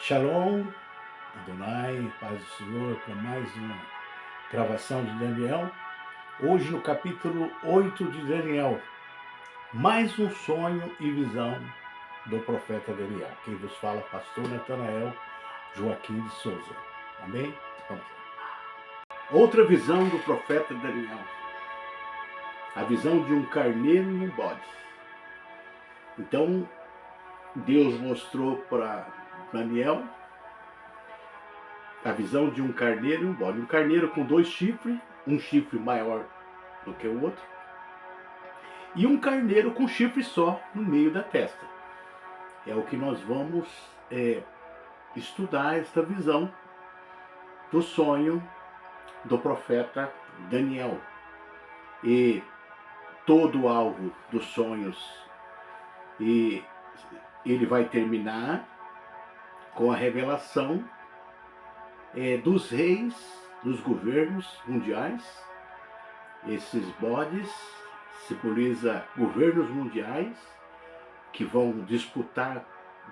Shalom, Adonai, paz do Senhor, para mais uma gravação de Daniel. Hoje no capítulo 8 de Daniel, mais um sonho e visão do profeta Daniel. Quem vos fala, pastor Natanael Joaquim de Souza. Amém? Vamos lá. Outra visão do profeta Daniel. A visão de um carneiro e um bode. Então, Deus mostrou para Daniel a visão de um carneiro e um bode. Um carneiro com 2 chifres, um chifre maior do que o outro, e um carneiro com chifre só no meio da testa. É o que nós vamos estudar, esta visão do sonho do profeta Daniel. E todo o alvo dos sonhos, e ele vai terminar com a revelação dos reis, dos governos mundiais. Esses bodes simbolizam governos mundiais que vão disputar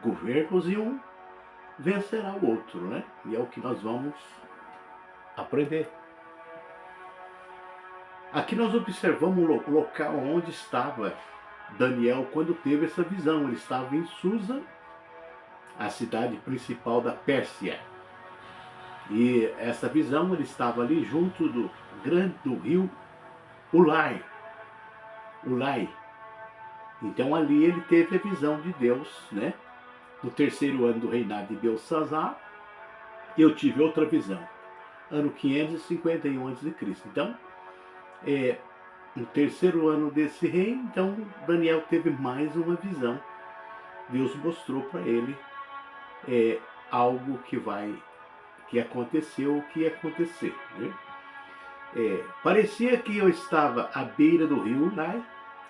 governos e um vencerá o outro, né? E é o que nós vamos aprender. Aqui nós observamos o local onde estava Daniel quando teve essa visão. Ele estava em Susa, a cidade principal da Pérsia. E essa visão, ele estava ali junto do rio Ulai. Então ali ele teve a visão de Deus, né? No 3º ano do reinado de Belsazar, eu tive outra visão, ano 551 a.C. Então, no 3º ano desse rei, então Daniel teve mais uma visão. Deus mostrou para ele algo que aconteceu, o que ia acontecer, né? Parecia que eu estava à beira do rio Ulai,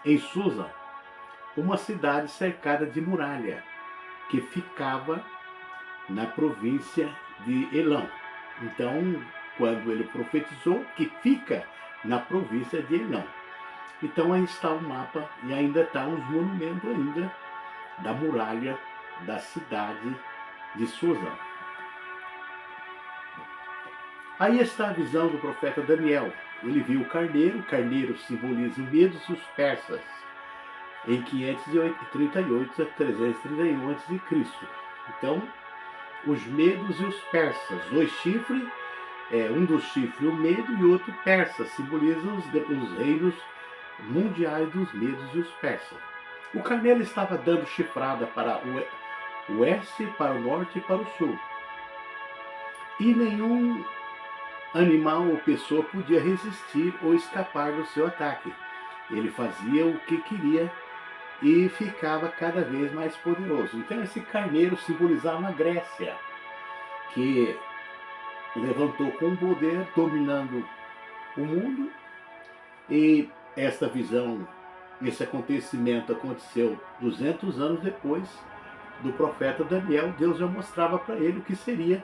em Susa, uma cidade cercada de muralha, que ficava na província de Elão. Então, quando ele profetizou, que fica na província de Elão. Então aí está o mapa e ainda está os monumentos ainda da muralha da cidade de Susa. Aí está a visão do profeta Daniel. Ele viu o carneiro simboliza o medo dos persas, em 538 a 331 a.C. Então, os medos e os persas, 2 chifres, um dos chifres o medo e o outro persa, simbolizam os reinos mundiais dos medos e os persas. O carneiro estava dando chifrada para o oeste, para o norte e para o sul. E nenhum animal ou pessoa podia resistir ou escapar do seu ataque. Ele fazia o que queria e ficava cada vez mais poderoso. Então esse carneiro simbolizava a Grécia, que levantou com poder, dominando o mundo. E esta visão, esse acontecimento aconteceu 200 anos depois do profeta Daniel. Deus já mostrava para ele o que seria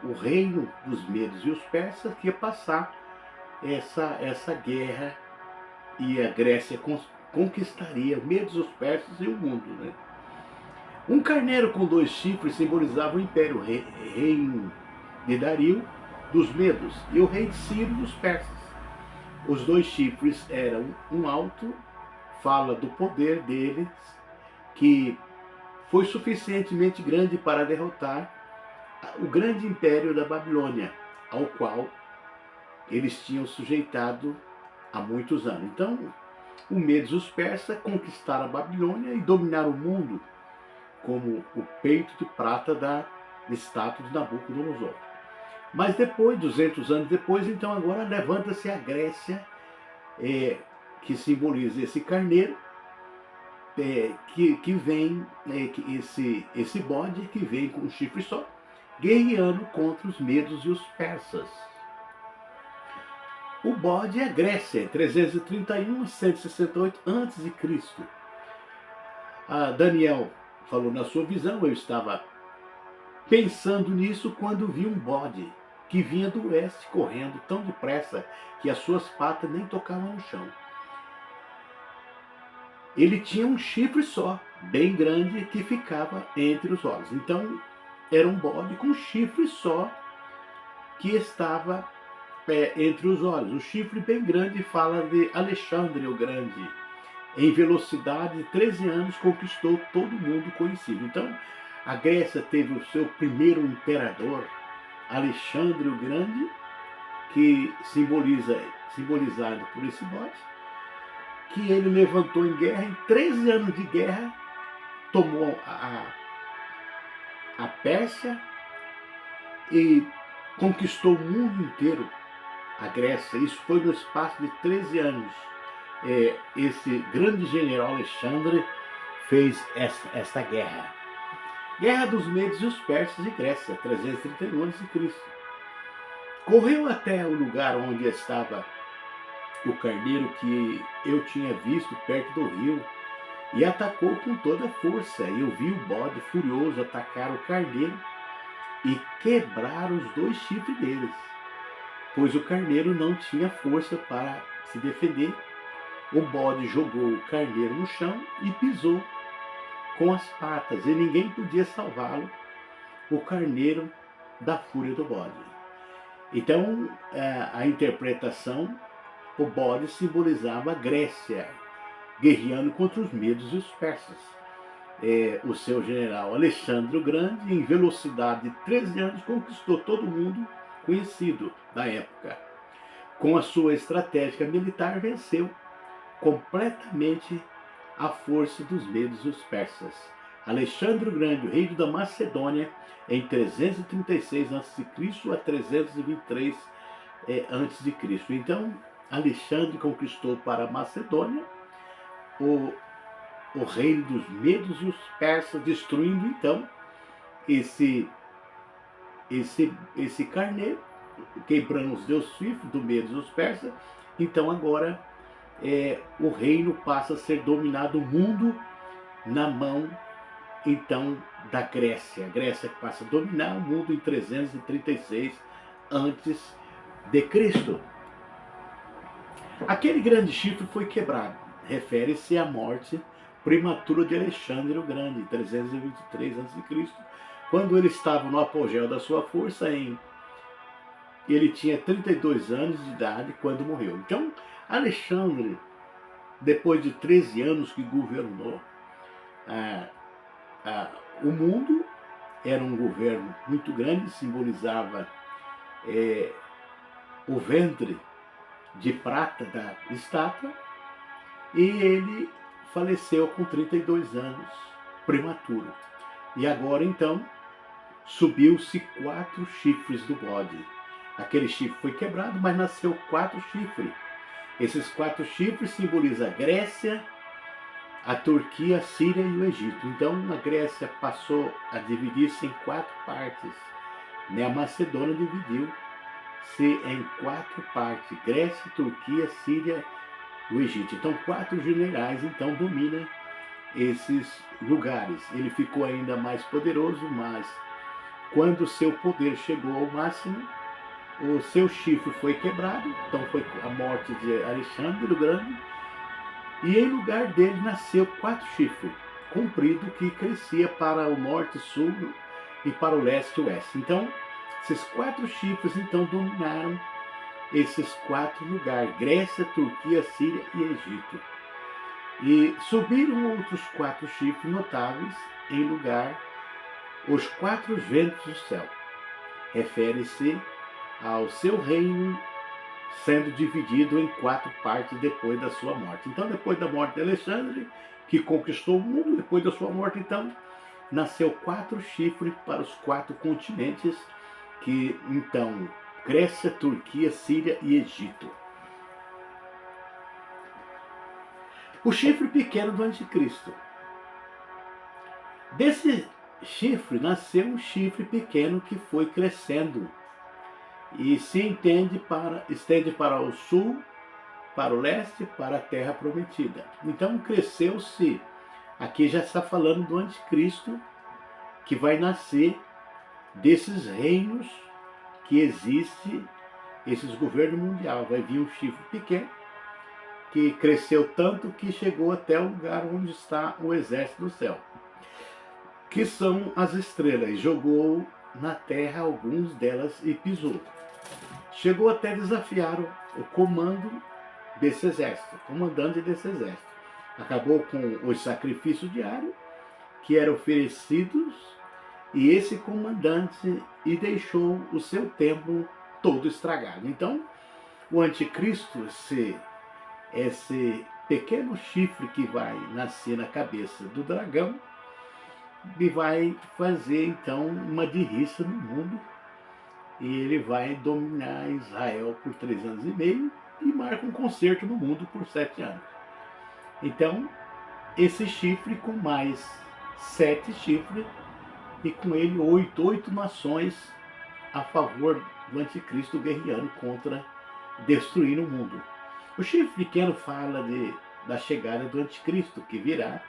o reino dos medos e os persas, que ia passar essa guerra, e a Grécia conquistaria os medos, os persas e o mundo, né? Um carneiro com 2 chifres simbolizava o império reino de Dario dos medos e o rei de Ciro dos persas. Os 2 chifres eram um alto, fala do poder deles, que foi suficientemente grande para derrotar o grande império da Babilônia, ao qual eles tinham sujeitado há muitos anos. Então, o Medes e os persas conquistaram a Babilônia e dominaram o mundo como o peito de prata da estátua de Nabucodonosor. Mas depois, 200 anos depois, então agora levanta-se a Grécia, que simboliza esse carneiro, que vem, esse bode que vem com um chifre só, guerreando contra os medos e os persas. O bode é a Grécia, 331 a 168 a.C. Daniel falou na sua visão: eu estava pensando nisso quando vi um bode que vinha do oeste correndo tão depressa que as suas patas nem tocavam no chão. Ele tinha um chifre só, bem grande que ficava entre os olhos. Então, era um bode com chifre só que estava entre os olhos. O chifre bem grande fala de Alexandre o Grande. Em velocidade de 13 anos conquistou todo mundo conhecido. Então, a Grécia teve o seu primeiro imperador, Alexandre o Grande, que simbolizado por esse bode, que ele levantou em guerra, em 13 anos de guerra, tomou a Pérsia e conquistou o mundo inteiro, a Grécia. Isso foi no espaço de 13 anos. Esse grande general Alexandre fez esta guerra. Guerra dos Medos e os Persas e Grécia, 331 a.C. Correu até o lugar onde estava o carneiro que eu tinha visto perto do rio e atacou com toda a força. Eu vi o bode furioso atacar o carneiro e quebrar os 2 chifres deles, pois o carneiro não tinha força para se defender. O bode jogou o carneiro no chão e pisou com as patas, e ninguém podia salvá-lo, o carneiro, da fúria do bode. Então, a interpretação, o bode simbolizava a Grécia, guerreando contra os medos e os persas. O seu general Alexandre o Grande, em velocidade de 13 anos, conquistou todo mundo conhecido da época. Com a sua estratégia militar, venceu completamente a força dos medos e os persas. Alexandre o Grande, o rei da Macedônia, em 336 a.C. a 323 a.C. Então, Alexandre conquistou para a Macedônia o reino dos medos e os persas, destruindo então esse carneiro, quebrando os 2 chifres do medo dos persas. Então agora o reino passa a ser dominado, o mundo na mão então da Grécia. A Grécia passa a dominar o mundo em 336 antes de Cristo. Aquele grande chifre foi quebrado. Refere-se à morte prematura de Alexandre o Grande, em 323 a.C., quando ele estava no apogeu da sua força. Ele tinha 32 anos de idade quando morreu. Então, Alexandre, depois de 13 anos que governou o mundo, era um governo muito grande, simbolizava o ventre de prata da estátua, e ele faleceu com 32 anos, prematuro. E agora então subiu-se 4 chifres do bode. Aquele chifre foi quebrado, mas nasceu 4 chifres. Esses 4 chifres simbolizam a Grécia, a Turquia, a Síria e o Egito. Então a Grécia passou a dividir-se em 4 partes. A Macedônia dividiu-se em 4 partes: Grécia, Turquia, Síria e o Egito. Então 4 generais então dominam esses lugares. Ele ficou ainda mais poderoso, mas quando seu poder chegou ao máximo, o seu chifre foi quebrado. Então foi a morte de Alexandre o Grande, e em lugar dele nasceu 4 chifres compridos que crescia para o norte, sul e para o leste e oeste. Então esses 4 chifres então dominaram esses 4 lugares: Grécia, Turquia, Síria e Egito. E subiram outros 4 chifres notáveis em lugar, os 4 ventos do céu. Refere-se ao seu reino sendo dividido em 4 partes depois da sua morte. Então, depois da morte de Alexandre, que conquistou o mundo, depois da sua morte, então, nasceu 4 chifres para os 4 continentes, que então, Grécia, Turquia, Síria e Egito. O chifre pequeno do anticristo. Desse chifre nasceu um chifre pequeno que foi crescendo e se estende para o sul, para o leste, para a terra prometida. Então cresceu-se, aqui já está falando do anticristo, que vai nascer desses reinos que existe, esses governos mundiais. Vai vir um chifre pequeno que cresceu tanto que chegou até o lugar onde está o exército do céu, que são as estrelas, e jogou na terra alguns delas e pisou. Chegou até desafiar o comando desse exército, o comandante desse exército. Acabou com os sacrifícios diários que eram oferecidos e esse comandante e deixou o seu templo todo estragado. Então, o anticristo, esse pequeno chifre que vai nascer na cabeça do dragão, e vai fazer então uma derrissa no mundo, e ele vai dominar Israel por 3 anos e meio e marca um concerto no mundo por 7 anos. Então, esse chifre com mais 7 chifres, e com ele 8 nações a favor do anticristo guerreando contra, destruindo o mundo. O chifre pequeno fala da chegada do anticristo, que virá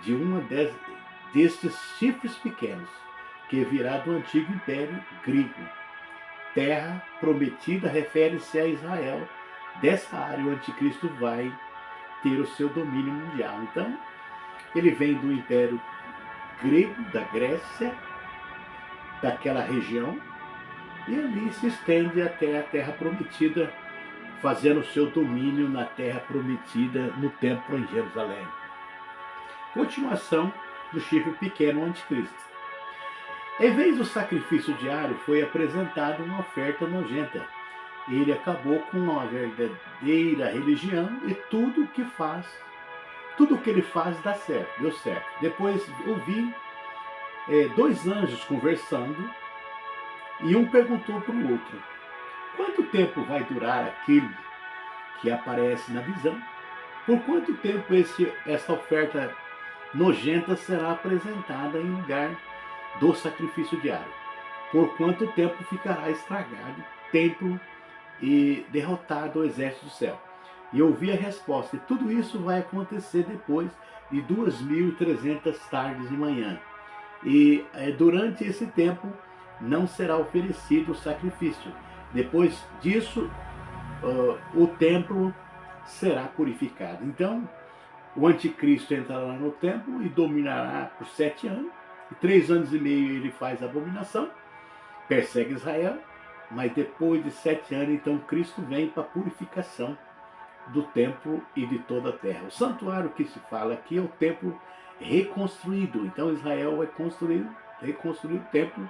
de destes chifres pequenos, que virá do antigo império grego. Terra prometida refere-se a Israel. Dessa área o anticristo vai ter o seu domínio mundial. Então, ele vem do império grego, da Grécia, daquela região, e ali se estende até a terra prometida, fazendo o seu domínio na terra prometida, no templo em Jerusalém. Continuação do chifre pequeno anticristo. Em vez do sacrifício diário, foi apresentada uma oferta nojenta. Ele acabou com uma verdadeira religião e tudo o que ele faz dá certo, deu certo. Depois ouvi 2 anjos conversando e um perguntou para o outro: quanto tempo vai durar aquele que aparece na visão? Por quanto tempo essa oferta nojenta será apresentada em lugar do sacrifício diário? Por quanto tempo ficará estragado o templo e derrotado o exército do céu? E eu ouvi a resposta: e tudo isso vai acontecer depois de 2.300 tardes de manhã. E durante esse tempo não será oferecido o sacrifício. Depois disso, o templo será purificado. Então, o anticristo entrará no templo e dominará por 7 anos. E 3 anos e meio ele faz abominação, persegue Israel. Mas depois de 7 anos, então, Cristo vem para a purificação do templo e de toda a terra. O santuário que se fala aqui é o templo reconstruído. Então Israel vai reconstruir o templo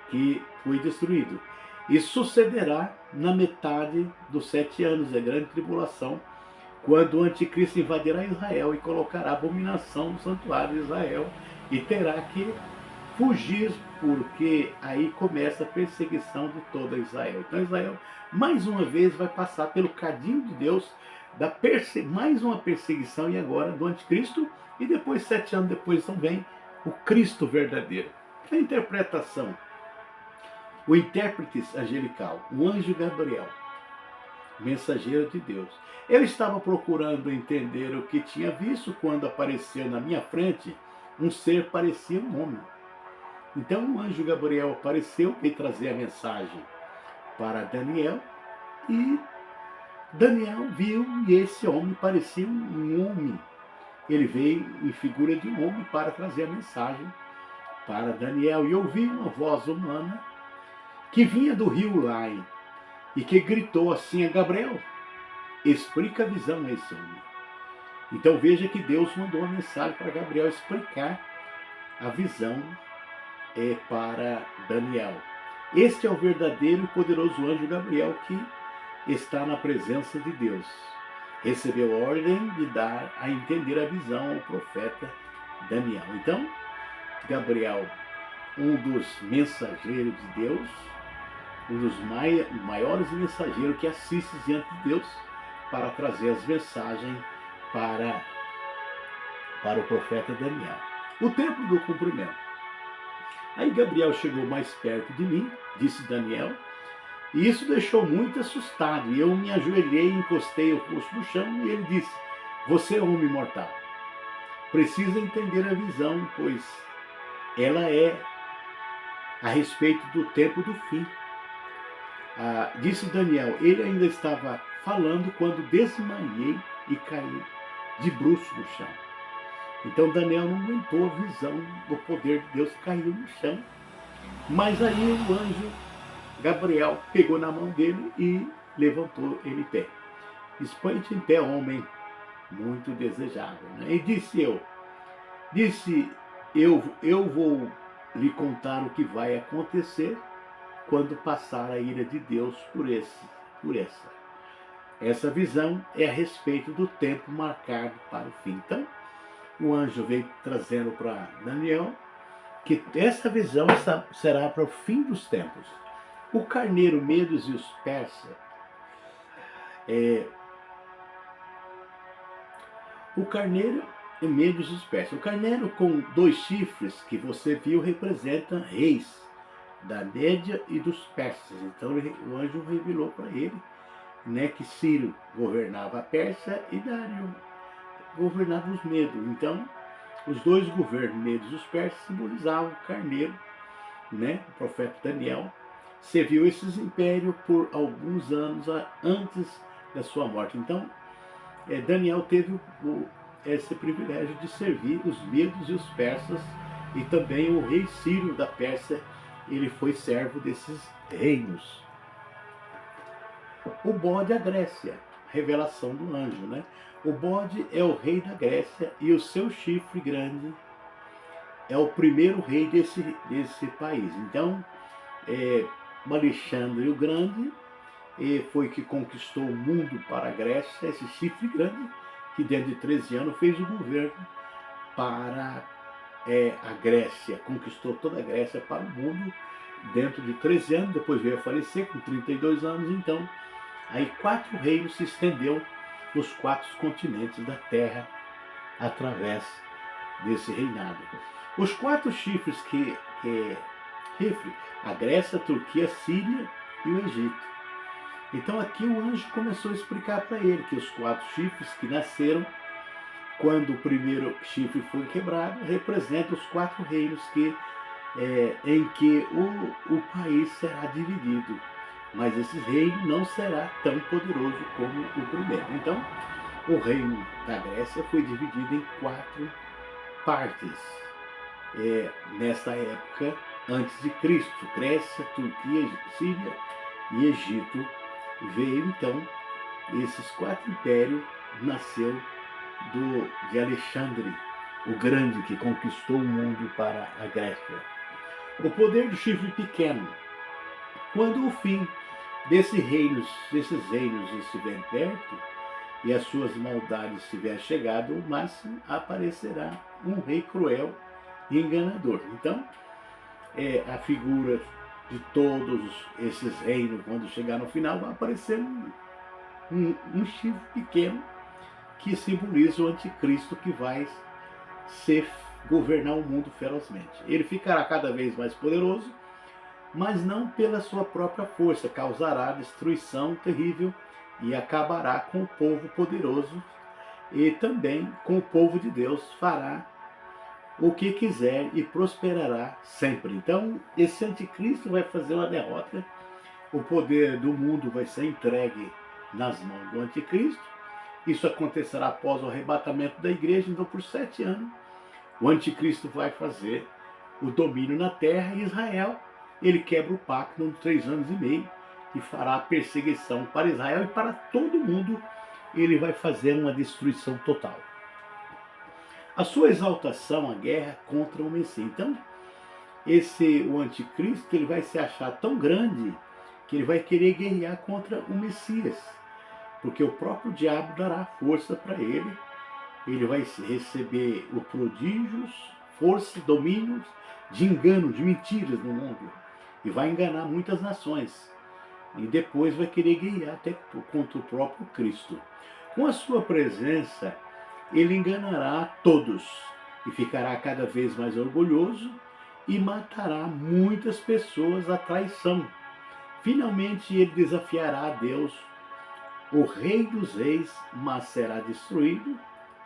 que foi destruído. Isso sucederá na metade dos 7 anos da grande tribulação, quando o anticristo invadirá Israel e colocará abominação no santuário de Israel e terá que fugir, porque aí começa a perseguição de toda Israel. Então Israel, mais uma vez, vai passar pelo cadinho de Deus, mais uma perseguição, e agora do anticristo, e depois, 7 anos depois, então vem o Cristo verdadeiro. A interpretação. O intérprete angelical, o anjo Gabriel, mensageiro de Deus. Eu estava procurando entender o que tinha visto quando apareceu na minha frente um ser parecia um homem. Então o anjo Gabriel apareceu e trazer a mensagem para Daniel, e Daniel viu, e esse homem parecia um homem. Ele veio em figura de um homem para trazer a mensagem para Daniel, e ouvi uma voz humana que vinha do rio Lai e que gritou assim a Gabriel: explica a visão a esse homem. Então veja que Deus mandou uma mensagem para Gabriel explicar a visão para Daniel. Este é o verdadeiro e poderoso anjo Gabriel que está na presença de Deus. Recebeu a ordem de dar a entender a visão ao profeta Daniel. Então, Gabriel, um dos mensageiros de Deus, um dos maiores mensageiros que assiste diante de Deus para trazer as mensagens para o profeta Daniel. O tempo do cumprimento. Aí Gabriel chegou mais perto de mim, disse Daniel, e isso deixou muito assustado. E eu me ajoelhei, encostei o rosto no chão, e ele disse: você é homem mortal, precisa entender a visão, pois ela é a respeito do tempo do fim. Disse Daniel: ele ainda estava falando quando desmaiei e cair de bruços no chão. Então Daniel não aguentou a visão do poder de Deus, caiu no chão. Mas aí o anjo Gabriel pegou na mão dele e levantou ele em pé. Expõe-te em pé, homem muito desejável. Né? E eu vou lhe contar o que vai acontecer quando passar a ira de Deus por essa. Essa visão é a respeito do tempo marcado para o fim. Então, o anjo veio trazendo para Daniel que essa visão será para o fim dos tempos. O carneiro, Medos e os persas, o carneiro e Medos e os persas. O carneiro com 2 chifres que você viu representa reis da Média e dos persas. Então o anjo revelou para ele, né, que Ciro governava a Pérsia e Dário governava os Medos. Então os 2 governos, Medos e os persas, simbolizavam o carneiro, né? O profeta Daniel serviu esses impérios por alguns anos antes da sua morte. Então Daniel teve esse privilégio de servir os Medos e os persas, e também o rei Ciro da Pérsia, ele foi servo desses reinos. O bode, a Grécia, revelação do anjo, né? O bode é o rei da Grécia e o seu chifre grande é o primeiro rei desse país. Então, Alexandre o Grande foi que conquistou o mundo para a Grécia, esse chifre grande, que dentro de 13 anos fez o governo para a Grécia, conquistou toda a Grécia para o mundo dentro de 13 anos, depois veio a falecer com 32 anos. Então, aí 4 reinos se estendeu nos 4 continentes da Terra através desse reinado. Os 4 chifres a Grécia, a Turquia, a Síria e o Egito. Então aqui o anjo começou a explicar para ele que os 4 chifres que nasceram quando o primeiro chifre foi quebrado representam os 4 reinos em que o país será dividido. Mas esse reino não será tão poderoso como o primeiro. Então, o reino da Grécia foi dividido em 4 partes. Nessa época, antes de Cristo, Grécia, Turquia, Síria e Egito. Veio então, esses 4 impérios nasceu de Alexandre o Grande, que conquistou o mundo para a Grécia. O poder do chifre pequeno. Quando o fim desses reinos estiver perto e as suas maldades estiver chegado ao máximo, aparecerá um rei cruel e enganador. Então, a figura de todos esses reinos, quando chegar no final, vai aparecer um chifre pequeno que simboliza o anticristo, que vai governar o mundo ferozmente. Ele ficará cada vez mais poderoso, mas não pela sua própria força, causará destruição terrível e acabará com o povo poderoso, e também com o povo de Deus fará o que quiser e prosperará sempre. Então, esse anticristo vai fazer uma derrota, o poder do mundo vai ser entregue nas mãos do anticristo. Isso acontecerá após o arrebatamento da igreja. Então, por 7 anos, o anticristo vai fazer o domínio na terra, e Israel, ele quebra o pacto em 3 anos e meio e fará a perseguição para Israel e para todo mundo. Ele vai fazer uma destruição total. A sua exaltação, a guerra contra o Messias. Então, o anticristo, ele vai se achar tão grande que ele vai querer guerrear contra o Messias, porque o próprio diabo dará força para ele. Ele vai receber os prodígios, força, domínios de engano, de mentiras no mundo, e vai enganar muitas nações, e depois vai querer guerrear até contra o próprio Cristo. Com a sua presença, ele enganará a todos e ficará cada vez mais orgulhoso e matará muitas pessoas à traição. Finalmente ele desafiará a Deus, o Rei dos Reis, mas será destruído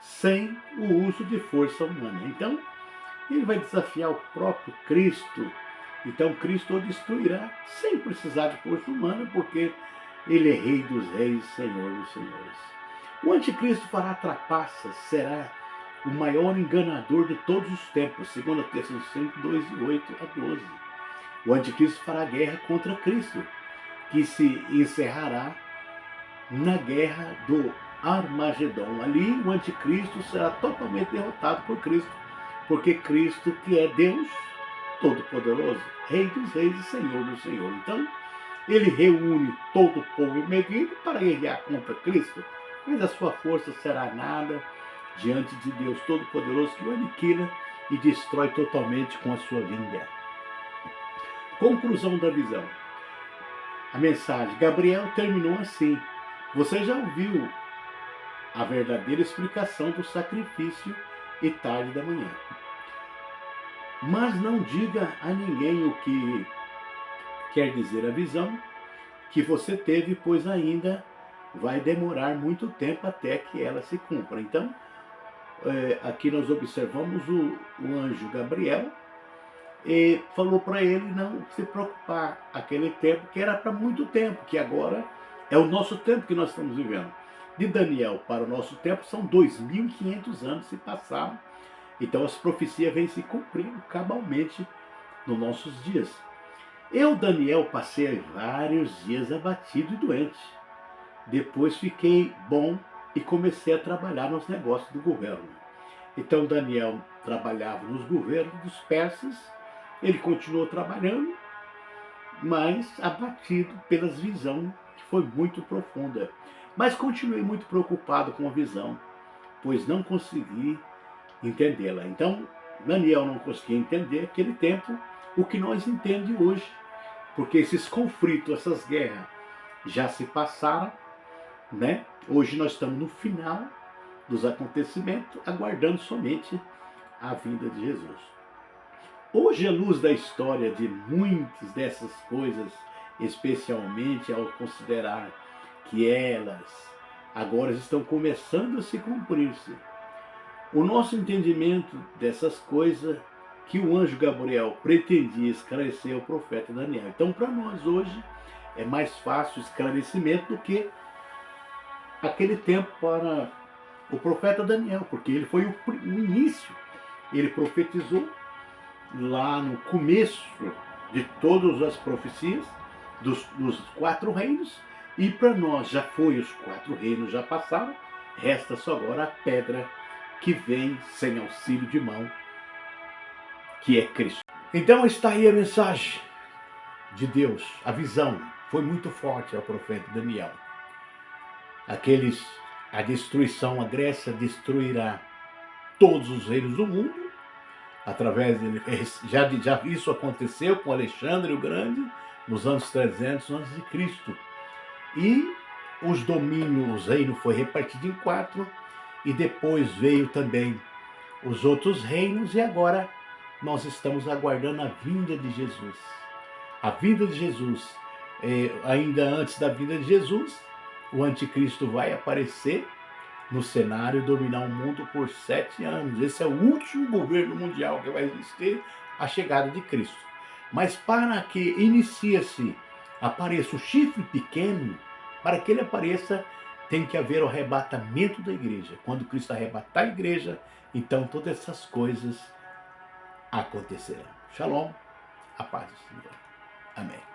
sem o uso de força humana. Então, ele vai desafiar o próprio Cristo. Então, Cristo o destruirá sem precisar de força humana, porque ele é Rei dos Reis, Senhor dos Senhores. O anticristo fará trapaças, será o maior enganador de todos os tempos, segundo Tessalonicenses 2:8-12. O anticristo fará guerra contra Cristo, que se encerrará na guerra do Armagedon. Ali o anticristo será totalmente derrotado por Cristo, porque Cristo, que é Deus Todo-Poderoso, Rei dos Reis e Senhor do Senhor. Então, ele reúne todo o povo medido para guerrear contra Cristo, mas a sua força será nada diante de Deus Todo-Poderoso, que o aniquila e destrói totalmente com a sua vinda. Conclusão da visão. A mensagem. Gabriel terminou assim. Você já ouviu a verdadeira explicação do sacrifício e tarde da manhã. Mas não diga a ninguém o que quer dizer a visão que você teve, pois ainda vai demorar muito tempo até que ela se cumpra. Então, aqui nós observamos o anjo Gabriel e falou para ele não se preocupar aquele tempo, que era para muito tempo, que agora é o nosso tempo que nós estamos vivendo. De Daniel para o nosso tempo são 2.500 anos se passaram. Então as profecias vêm se cumprindo cabalmente nos nossos dias. Eu, Daniel, passei vários dias abatido e doente. Depois fiquei bom e comecei a trabalhar nos negócios do governo. Então Daniel trabalhava nos governos dos persas, ele continuou trabalhando, mas abatido pelas visões, que foi muito profunda. Mas continuei muito preocupado com a visão, pois não consegui entendê-la. Então, Daniel não conseguia entender aquele tempo o que nós entendemos hoje, porque esses conflitos, essas guerras já se passaram, né? Hoje nós estamos no final dos acontecimentos, aguardando somente a vinda de Jesus. Hoje, à luz da história de muitas dessas coisas, especialmente ao considerar que elas agora estão começando a se cumprir-se, o nosso entendimento dessas coisas que o anjo Gabriel pretendia esclarecer ao profeta Daniel. Então, para nós hoje, é mais fácil o esclarecimento do que aquele tempo para o profeta Daniel, porque ele foi o início. Ele profetizou lá no começo de todas as profecias dos 4 reinos, e para nós já foi, os 4 reinos já passaram, resta só agora a pedra que vem sem auxílio de mão, que é Cristo. Então está aí a mensagem de Deus, a visão foi muito forte ao profeta Daniel. A destruição, a Grécia destruirá todos os reinos do mundo, através dele. Já isso aconteceu com Alexandre o Grande nos anos 300 a.C. E os domínios, o reino foi repartido em 4, e depois veio também os outros reinos, e agora nós estamos aguardando a vinda de Jesus. A vinda de Jesus, ainda antes da vinda de Jesus, o anticristo vai aparecer no cenário e dominar o mundo por 7 anos. Esse é o último governo mundial que vai existir, a chegada de Cristo. Mas para que inicie-se, apareça o chifre pequeno, para que ele apareça, tem que haver o arrebatamento da igreja. Quando Cristo arrebatar a igreja, então todas essas coisas acontecerão. Shalom, a paz do Senhor. Amém.